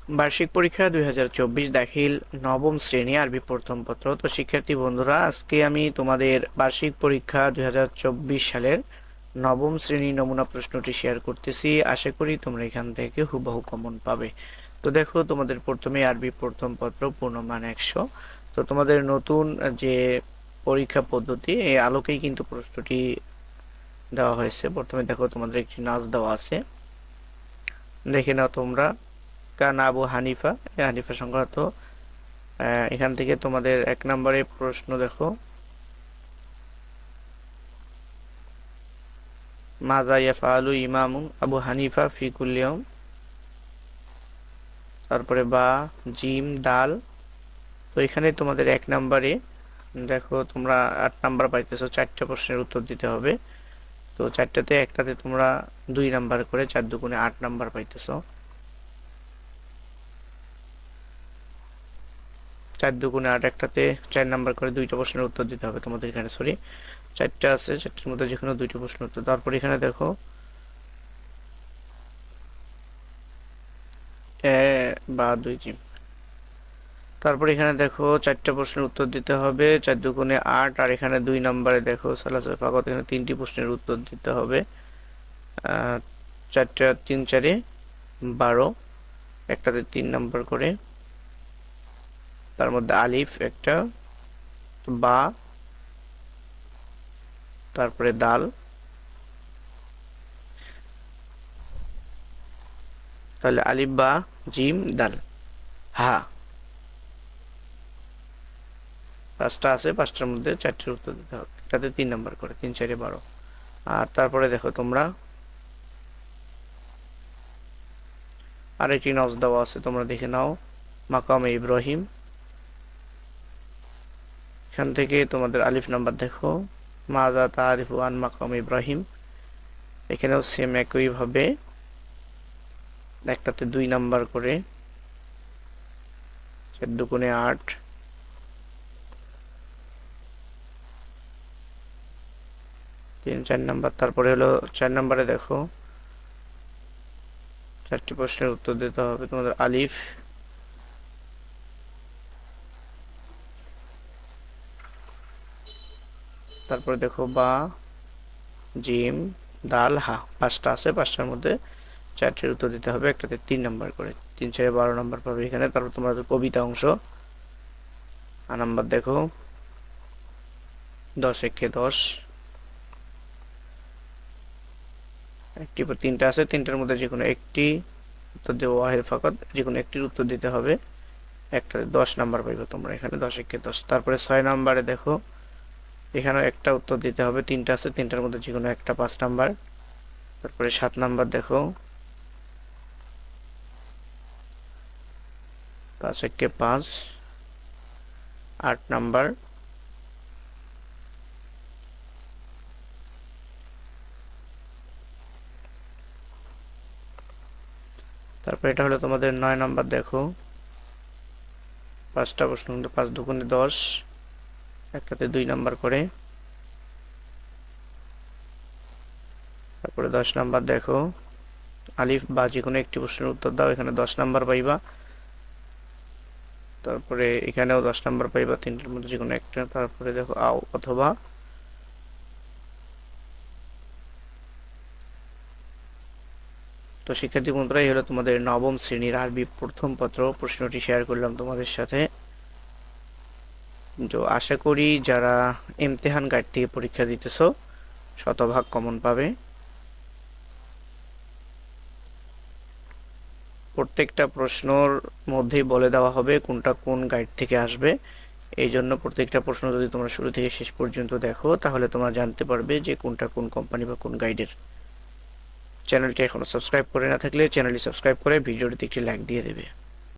বার্ষিক পরীক্ষা 2024 দাখিল নবম শ্রেণী আরবি প্রথম পত্র। তো শিক্ষার্থী বন্ধুরা, আজকে আমি তোমাদের বার্ষিক পরীক্ষা 2024 সালের নবম শ্রেণী নমুনা প্রশ্নটি শেয়ার করতেছি। আশা করি তোমরা এখান থেকে হুবহু কমন পাবে। তো দেখো, তোমাদের প্রথমে আরবি প্রথম পত্র পূর্ণমান 100। তো তোমাদের নতুন যে পরীক্ষা পদ্ধতি, এই আলোকেই কিন্তু প্রশ্নটি দেওয়া হয়েছে। প্রথমে দেখো, তোমাদের একটি নাচ দেওয়া আছে, দেখে নাও তোমরা। কান আবু হানিফা, হানিফা সংক্রান্ত। এখান থেকে তোমাদের 1 নম্বরে প্রশ্ন দেখো, মাযা ইয়াফআলু ইমামু আবু হানিফা ফি কুল্লি ইয়াউম। তারপরে বা, জিম, দাল। তো এখানে তোমাদের 1 নম্বরে দেখো, তোমরা 8 নাম্বার পাইতেছো, 4টা প্রশ্নের উত্তর দিতে হবে। তো 4টাতে একটাতে তোমরা 2 নাম্বার করে, 4 দুগুণে 8 নাম্বার পাইতেছো। 4 দুগুণে 8, একটাতে 4 নাম্বার করে 2টা প্রশ্নের উত্তর দিতে হবে তোমাদের এখানে। সরি, 4টা আছে, 4টার মধ্যে যে কোনো 2টা প্রশ্ন উত্তর। তারপর এখানে দেখো, বা 2 জিম। তারপর এখানে দেখো, 4টা প্রশ্নের উত্তর দিতে হবে, 4 দুগুণে 8। আর এখানে 2 নম্বরে দেখো সালাসা ফাকাত, এখানে 3টি প্রশ্নের উত্তর দিতে হবে। 4টা 3 4-এ 12, একটাতে 3 নাম্বার করে। তার মধ্যে আলিফ একটা, বা, তারপরে দাল। তাহলে আলিফ, বা, জিম, দাল, হা। 5টা আছে, 5টার মধ্যে 4টির উত্তর দিতে হবে, এটাতে 3 নাম্বার করে, 3 4-এ 12। আর তারপরে দেখো তোমরা, আরেকটি নজ দেওয়া আছে, তোমরা দেখে নাও, মাকামে ইব্রাহিম। এখান থেকে তোমাদের আলিফ নাম্বার দেখো, মাজা তারিফু আন মাকাম ইব্রাহিম। এখানেও সেম একইভাবে, একটাতে 2 নাম্বার করে, 4 দুগুণে 8। 3 4 নাম্বার। তারপরে হলো 4 নাম্বারে দেখো, 4টি প্রশ্নের উত্তর দিতে হবে তোমাদের। আলিফ, তারপরে দেখো বা, জিম, দাল, হা। 5টা আছে, 5টার মধ্যে 4টির উত্তর দিতে হবে, একটাতে 3 নাম্বার করে, 3 4-এ 12 নাম্বার পাবে এখানে। তারপর তোমাদের কবিতা অংশ, নাম্বার দেখো, 10 একে 10। একটি 3টা আছে, 3টার মধ্যে যে কোনো একটি উত্তর দেবো, ওয়াহিদ ফাকাত, যে কোনো একটির উত্তর দিতে হবে, একটা 10 নাম্বার পাইবে তোমরা এখানে, 10 একে 10। তারপরে 6 নাম্বারে দেখো, এখানেও একটা উত্তর দিতে হবে, 3টা আছে, 3টার মধ্যে যে কোনো একটা, 5 নাম্বার। তারপরে 7 নাম্বার দেখো, 5 একে 5, 8 নাম্বার। তারপর এটা হলো তোমাদের 9 নাম্বার দেখো, 5টা প্রশ্ন, 5 দুগুণে 10, একটাতে 2 নাম্বার করে। তারপরে 10 নাম্বার দেখো, আলিফ, বা, যে কোনো একটি প্রশ্নের উত্তর দাও, এখানে 10 নাম্বার পাইবা। তারপরে এখানেও 10 নাম্বার পাইবা, 3টার মধ্যে যে কোনো একটা। তারপরে দেখো আও অথবা। তো শিক্ষার্থী বন্ধুরা, এই হলো তোমাদের নবম শ্রেণীর আরবি প্রথম পত্র, প্রশ্নটি শেয়ার করলাম তোমাদের সাথে। তো আশা করি যারা ইমতিহান গাইড থেকে পরীক্ষা দিতেছো, শতভাগ কমন পাবে। প্রত্যেকটা প্রশ্নর মধ্যেই বলে দেওয়া হবে কোনটা কোন গাইড থেকে আসবে। এই জন্য প্রত্যেকটা প্রশ্ন যদি তোমরা শুরু থেকে শেষ পর্যন্ত দেখো, তাহলে তোমরা জানতে পারবে যে কোনটা কোন কোম্পানি বা কোন গাইডের। চ্যানেলটি এখনো সাবস্ক্রাইব করে না থাকলে চ্যানেলটি সাবস্ক্রাইব করে ভিডিওটিতে একটি লাইক দিয়ে দেবে।